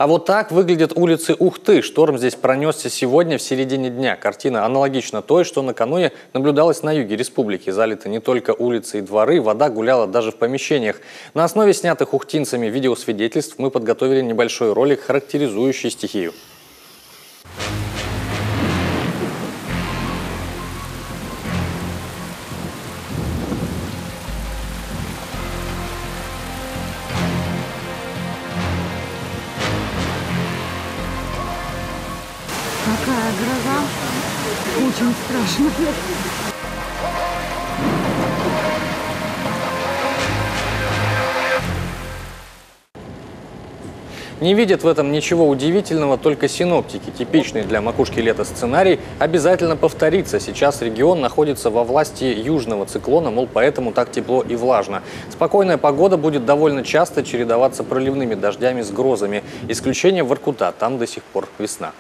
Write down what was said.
А вот так выглядят улицы Ухты. Шторм здесь пронесся сегодня в середине дня. Картина аналогична той, что накануне наблюдалась на юге республики. Залиты не только улицы и дворы, вода гуляла даже в помещениях. На основе снятых ухтинцами видеосвидетельств мы подготовили небольшой ролик, характеризующий стихию. Какая гроза! Очень страшно. Не видят в этом ничего удивительного только синоптики. Типичный для макушки лета сценарий обязательно повторится. Сейчас регион находится во власти южного циклона, мол, поэтому так тепло и влажно. Спокойная погода будет довольно часто чередоваться проливными дождями с грозами. Исключение Воркута, там до сих пор весна.